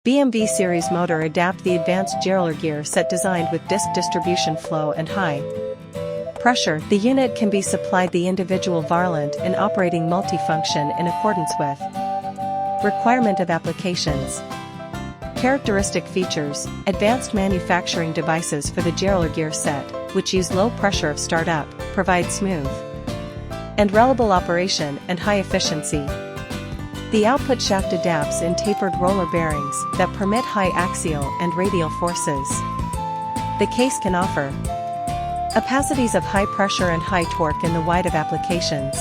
BMW series motor adapt the advanced gyrolar gear set designed with disc distribution flow and high pressure. The unit can be supplied the individual varlant and operating multifunction in accordance with requirement of applications. Characteristic features: advanced manufacturing devices for the gyrolar gear set, which use low pressure of startup, provide smooth and reliable operation and high efficiency. The output shaft adapts in tapered roller bearings that permit high axial and radial forces. The case can offer capacities of high pressure and high torque in the wide of applications.